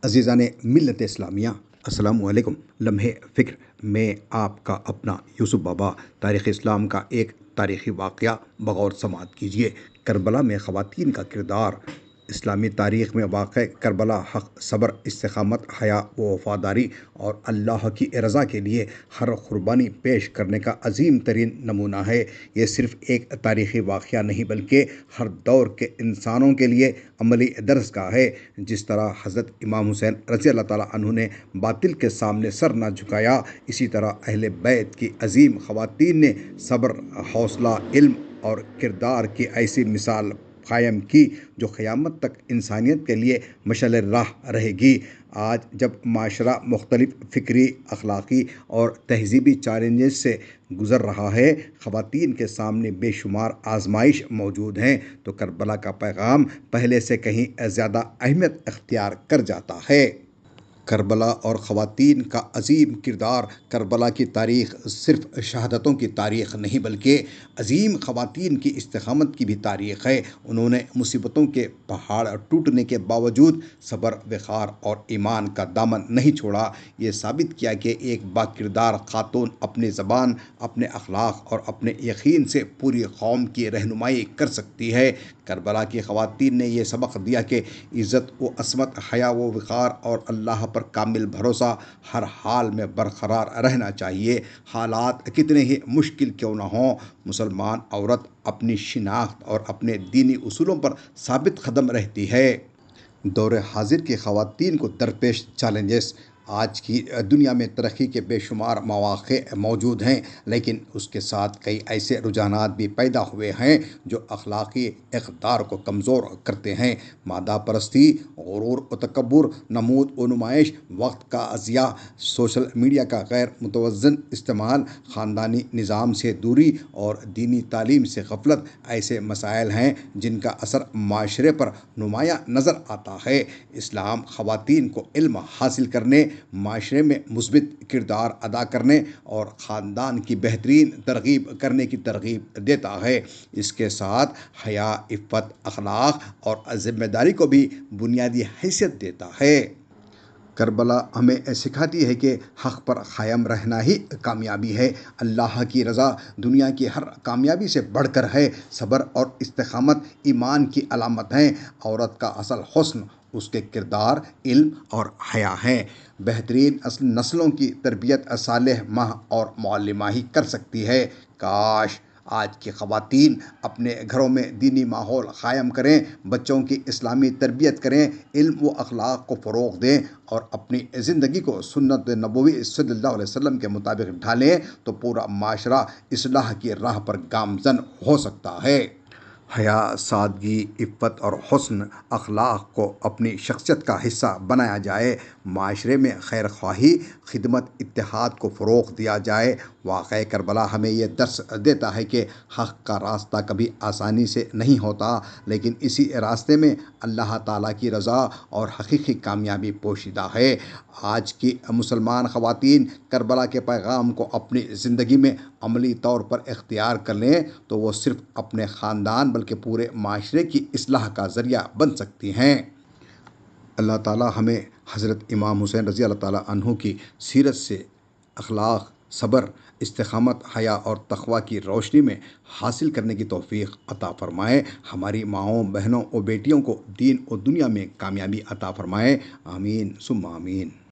عزیزان ملت اسلامیہ، السلام علیکم۔ لمحے فکر میں آپ کا اپنا یوسف بابا تاریخ اسلام کا ایک تاریخی واقعہ بغور سماعت کیجیے۔ کربلا میں خواتین کا کردار۔ اسلامی تاریخ میں واقع کربلا حق، صبر، استقامت، حیا و وفاداری اور اللہ کی رضا کے لیے ہر قربانی پیش کرنے کا عظیم ترین نمونہ ہے۔ یہ صرف ایک تاریخی واقعہ نہیں بلکہ ہر دور کے انسانوں کے لیے عملی درس گاہ ہے۔ جس طرح حضرت امام حسین رضی اللہ تعالیٰ عنہ نے باطل کے سامنے سر نہ جھکایا، اسی طرح اہل بیت کی عظیم خواتین نے صبر، حوصلہ، علم اور کردار کی ایسی مثال قائم کی جو قیامت تک انسانیت کے لیے مشعل راہ رہے گی۔ آج جب معاشرہ مختلف فکری، اخلاقی اور تہذیبی چیلنجز سے گزر رہا ہے، خواتین کے سامنے بے شمار آزمائش موجود ہیں، تو کربلا کا پیغام پہلے سے کہیں زیادہ اہمیت اختیار کر جاتا ہے۔ کربلا اور خواتین کا عظیم کردار۔ کربلا کی تاریخ صرف شہادتوں کی تاریخ نہیں بلکہ عظیم خواتین کی استقامت کی بھی تاریخ ہے۔ انہوں نے مصیبتوں کے پہاڑ ٹوٹنے کے باوجود صبر، وقار اور ایمان کا دامن نہیں چھوڑا۔ یہ ثابت کیا کہ ایک باکردار خاتون اپنی زبان، اپنے اخلاق اور اپنے یقین سے پوری قوم کی رہنمائی کر سکتی ہے۔ کربلا کی خواتین نے یہ سبق دیا کہ عزت و عصمت، حیا و وقار اور اللہ پر کامل بھروسہ ہر حال میں برقرار رہنا چاہیے۔ حالات کتنے ہی مشکل کیوں نہ ہوں، مسلمان عورت اپنی شناخت اور اپنے دینی اصولوں پر ثابت قدم رہتی ہے۔ دور حاضر کی خواتین کو درپیش چیلنجز۔ آج کی دنیا میں ترقی کے بے شمار مواقع موجود ہیں، لیکن اس کے ساتھ کئی ایسے رجحانات بھی پیدا ہوئے ہیں جو اخلاقی اقدار کو کمزور کرتے ہیں۔ مادہ پرستی، غرور و تکبر، نمود و نمائش، وقت کا ضیاع، سوشل میڈیا کا غیر متوازن استعمال، خاندانی نظام سے دوری اور دینی تعلیم سے غفلت ایسے مسائل ہیں جن کا اثر معاشرے پر نمایاں نظر آتا ہے۔ اسلام خواتین کو علم حاصل کرنے، معاشرے میں مثبت کردار ادا کرنے اور خاندان کی بہترین ترغیب کرنے کی ترغیب دیتا ہے۔ اس کے ساتھ حیا، عفت، اخلاق اور ذمہ داری کو بھی بنیادی حیثیت دیتا ہے۔ کربلا ہمیں سکھاتی ہے کہ حق پر قائم رہنا ہی کامیابی ہے۔ اللہ کی رضا دنیا کی ہر کامیابی سے بڑھ کر ہے۔ صبر اور استقامت ایمان کی علامت ہیں۔ عورت کا اصل حسن اس کے کردار، علم اور حیا ہے۔ بہترین نسلوں کی تربیت صالح ماں اور معلمہ ہی کر سکتی ہے۔ کاش آج کی خواتین اپنے گھروں میں دینی ماحول قائم کریں، بچوں کی اسلامی تربیت کریں، علم و اخلاق کو فروغ دیں اور اپنی زندگی کو سنت نبوی صلی اللہ علیہ وسلم کے مطابق ڈھالیں تو پورا معاشرہ اصلاح کی راہ پر گامزن ہو سکتا ہے۔ حیا، سادگی، عفت اور حسن اخلاق کو اپنی شخصیت کا حصہ بنایا جائے، معاشرے میں خیر خواہی، خدمت، اتحاد کو فروغ دیا جائے۔ واقعہ کربلا ہمیں یہ درس دیتا ہے کہ حق کا راستہ کبھی آسانی سے نہیں ہوتا، لیکن اسی راستے میں اللہ تعالیٰ کی رضا اور حقیقی کامیابی پوشیدہ ہے۔ آج کی مسلمان خواتین کربلا کے پیغام کو اپنی زندگی میں عملی طور پر اختیار کر لیں تو وہ صرف اپنے خاندان بلکہ پورے معاشرے کی اصلاح کا ذریعہ بن سکتی ہیں۔ اللہ تعالیٰ ہمیں حضرت امام حسین رضی اللہ تعالیٰ عنہ کی سیرت سے اخلاق، صبر، استقامت، حیا اور تقویٰ کی روشنی میں حاصل کرنے کی توفیق عطا فرمائے۔ ہماری ماؤں، بہنوں اور بیٹیوں کو دین اور دنیا میں کامیابی عطا فرمائے۔ آمین ثم آمین۔